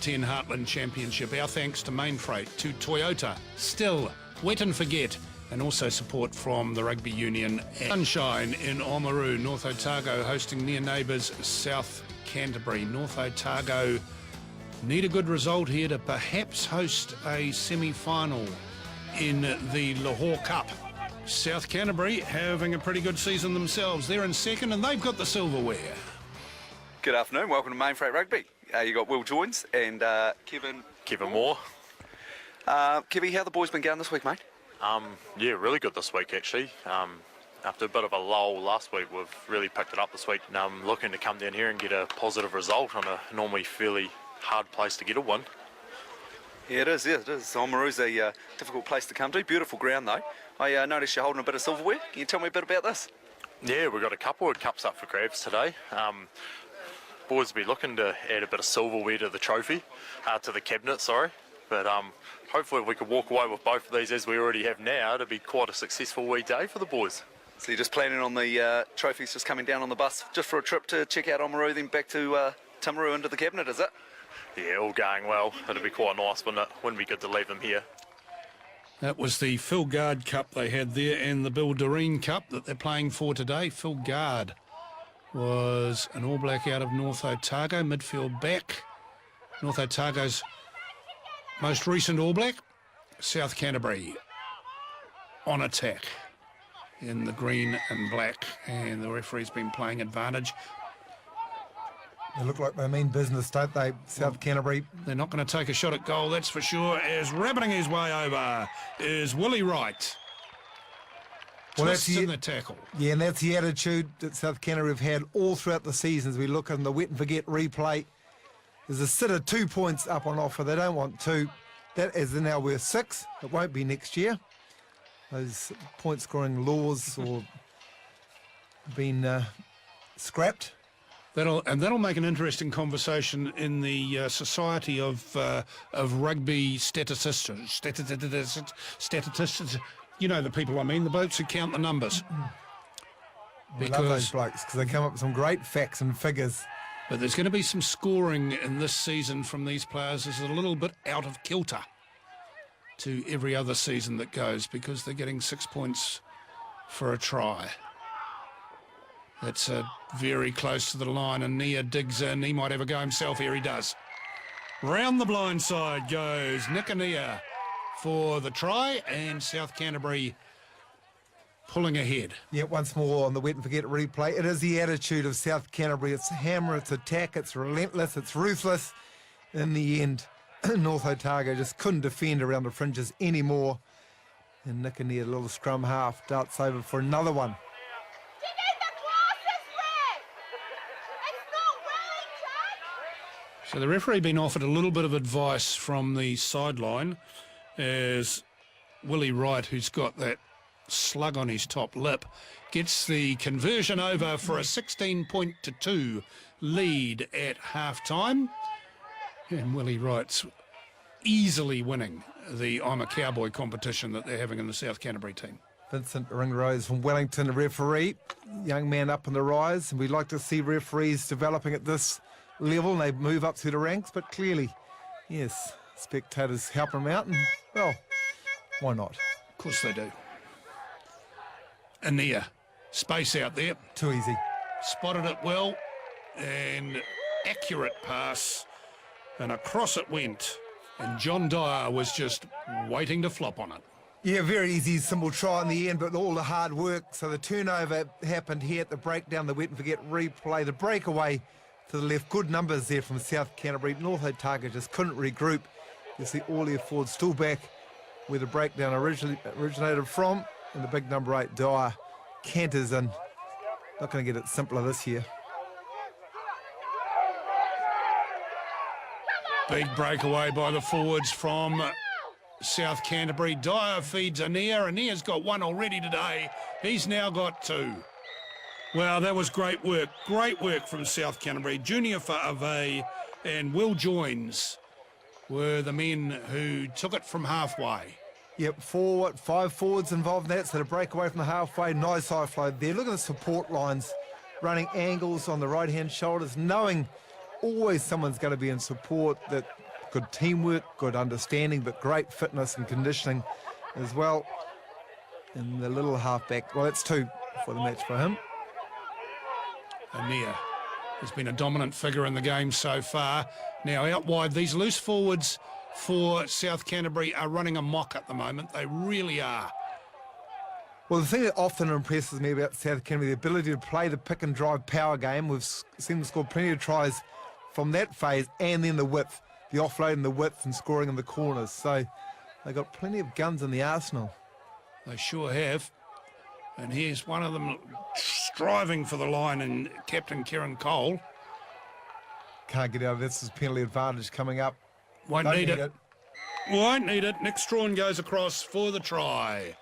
Mitre10 Heartland Championship. Our thanks to Mainfreight, to Toyota, Still, Wet and Forget, and also support from the Rugby Union. Sunshine in Oamaru, North Otago hosting near neighbours South Canterbury. North Otago need a good result here to perhaps host a semi-final in the Lahore Cup. South Canterbury having a pretty good season themselves. They're in second and they've got the silverware. Good afternoon, welcome to Mainfreight Rugby. You got Will Joins and Kevin Moore. Kevy, how the boys been going this week, mate? Yeah, really good this week actually. After a bit of a lull last week, we've really picked it up this week. And I'm looking to come down here and get a positive result on a normally fairly hard place to get a win. Yeah, it is. Oamaru's a difficult place to come to. Beautiful ground though. I noticed you're holding a bit of silverware. Can you tell me a bit about this? Yeah, we've got a couple of cups up for grabs today. Boys will be looking to add a bit of silverware to the trophy, to the cabinet, sorry. But hopefully if we could walk away with both of these as we already have now, it'll be quite a successful wee day for the boys. So you're just planning on the trophies just coming down on the bus just for a trip to check out Oamaru, then back to Timaru into the cabinet, is it? Yeah, all going well. It'll be quite nice, wouldn't it? Wouldn't be good to leave them here. That was the Phil Gard Cup they had there and the Bill Doreen Cup that they're playing for today. Phil Gard was an All Black out of North Otago, midfield back. North Otago's most recent All Black, South Canterbury on attack in the green and black, and the referee's been playing advantage. They look like they mean business, don't they, South Canterbury? They're not going to take a shot at goal, that's for sure, as rabbiting his way over is Willie Wright. Well, Twists in the tackle. Yeah, and that's the attitude that South Canterbury have had all throughout the season. As we look at the wet and forget replay, there's a sit of 2 points up on offer. They don't want 2. That is now worth 6. It won't be next year. Those point scoring laws or been scrapped. That'll make an interesting conversation in the Society of Rugby Statisticians. You know the people I mean, the blokes who count the numbers. We love those blokes because they come up with some great facts and figures. But there's going to be some scoring in this season from these players. It's a little bit out of kilter to every other season that goes because they're getting 6 points for a try. That's very close to the line, and Nia digs in. He might have a go himself here. He does. Round the blind side goes Nick Nia for the try, and South Canterbury pulling ahead. Yeah, once more on the wet and forget replay. It is the attitude of South Canterbury. It's hammer, it's attack, it's relentless, it's ruthless. In the end, North Otago just couldn't defend around the fringes anymore. And Nick Nia, a little scrum half, darts over for another one. So the referee been offered a little bit of advice from the sideline as Willie Wright, who's got that slug on his top lip, gets the conversion over for a 16-2 lead at half-time. And Willie Wright's easily winning the I'm a Cowboy competition that they're having in the South Canterbury team. Vincent Ringrose from Wellington, the referee, young man up on the rise. And we'd like to see referees developing at this level, and they move up through the ranks, but clearly, yes, spectators help them out, and, well, why not? Of course they do. Ania, space out there. Too easy. Spotted it well, and accurate pass, and across it went, and John Dyer was just waiting to flop on it. Yeah, very easy, simple try in the end, but all the hard work. So the turnover happened here at the breakdown, the wet and forget replay, the breakaway to the left. Good numbers there from South Canterbury. North Otago just couldn't regroup. You see all their forwards still back where the breakdown originated from. And the big number 8, Dyer, canters in. Not going to get it simpler this year. Big breakaway by the forwards from South Canterbury. Dyer feeds Ania. Ania's got 1 already today. He's now got 2. Well, that was great work. Great work from South Canterbury. Junior Fa'ave and Will Joins were the men who took it from halfway. Yep, 5 forwards involved in that, so the breakaway from the halfway, nice high flow there. Look at the support lines, running angles on the right-hand shoulders, knowing always someone's going to be in support, that good teamwork, good understanding, but great fitness and conditioning as well. And the little halfback, well, that's 2 for the match for him. Ania has been a dominant figure in the game so far. Now out wide, these loose forwards for South Canterbury are running amok at the moment. They really are. Well, the thing that often impresses me about South Canterbury, the ability to play the pick and drive power game. We've seen them score plenty of tries from that phase, and then the width, the offloading the width and scoring in the corners. So they've got plenty of guns in the arsenal. They sure have. And here's one of them striving for the line, and Captain Kieran Cole. Can't get out of this. Is penalty advantage coming up. Won't need it. Won't need it. Nick Strawn goes across for the try.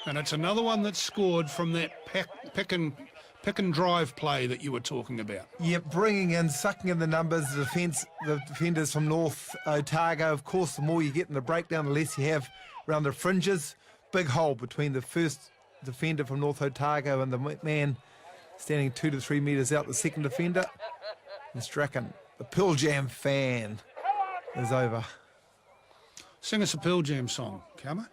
And it's another one that's scored from that pick and drive play that you were talking about. Yep, bringing in, sucking in the numbers, the defenders from North Otago. Of course, the more you get in the breakdown, the less you have around the fringes. Big hole between the first defender from North Otago and the man standing 2 to 3 metres out, the second defender. And Strachan, the Pearl Jam fan, is over. Sing us a Pearl Jam song, Kama.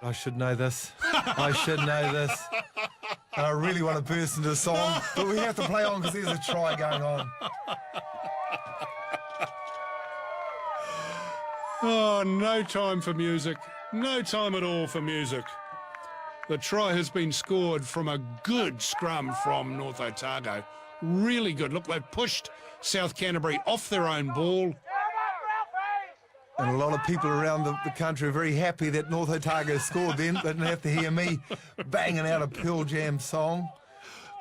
I should know this. I should know this. And I really want to burst into the song, but we have to play on because there's a try going on. Oh, no time for music. No time at all for music. The try has been scored from a good scrum from North Otago. Really good. Look, they've pushed South Canterbury off their own ball. And a lot of people around the country are very happy that North Otago scored then. They didn't have to hear me banging out a Pearl Jam song,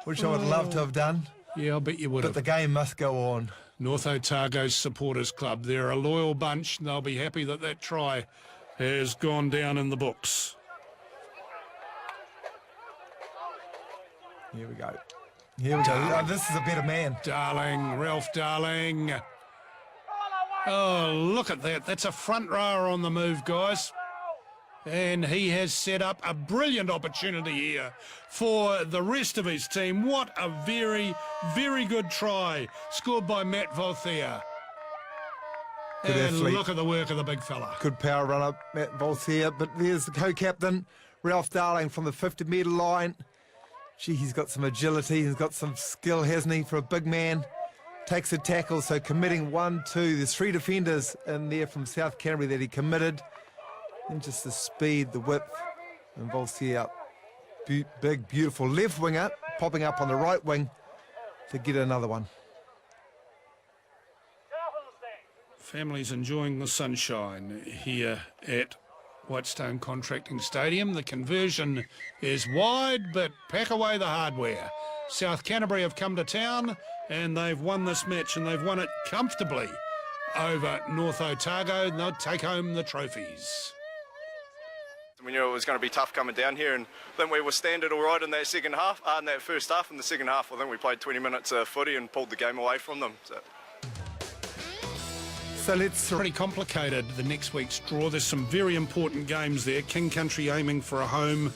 which I would love to have done. Yeah, I bet you would have. But the game must go on. North Otago's supporters club. They're a loyal bunch. They'll be happy that that try has gone down in the books. Here we go. Here we go. Oh, this is a better man. Darling, Ralph Darling. Oh, look at that. That's a front rower on the move, guys. And he has set up a brilliant opportunity here for the rest of his team. What a very, very good try scored by Matt Volthea. Good And athlete. look at the work of the big fella. Good power run up, Matt Volthea. But there's the co-captain, Ralph Darling, from the 50-metre line. Gee, he's got some agility. He's got some skill, hasn't he, for a big man. Takes a tackle, so committing 1, 2. There's 3 defenders in there from South Canterbury that he committed. And just the speed, the width, and Volthea, big, beautiful left winger, popping up on the right wing to get another one. Families enjoying the sunshine here at Whitestone Contracting Stadium. The conversion is wide, but pack away the hardware. South Canterbury have come to town and they've won this match, and they've won it comfortably over North Otago. They'll take home the trophies. We knew it was going to be tough coming down here, and I think we were standard all right in that in that first half. In the second half, I think we played 20 minutes of footy and pulled the game away from them. So let's... Pretty complicated, the next week's draw. There's some very important games there. King Country aiming for a home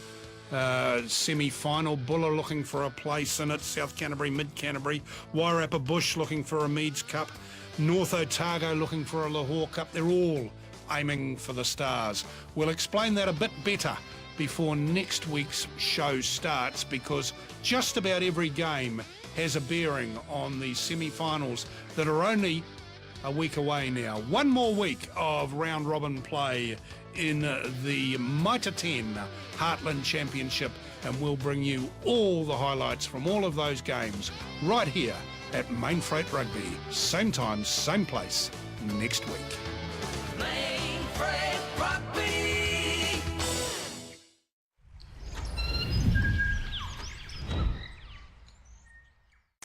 semi-final. Buller looking for a place in it. South Canterbury, Mid-Canterbury. Wairarapa Bush looking for a Meads Cup. North Otago looking for a Lahore Cup. They're all aiming for the stars. We'll explain that a bit better before next week's show starts, because just about every game has a bearing on the semi-finals that are only a week away now. One more week of round-robin play in the Mitre10 Heartland Championship, and we'll bring you all the highlights from all of those games right here at Mainfreight Rugby. Same time, same place next week.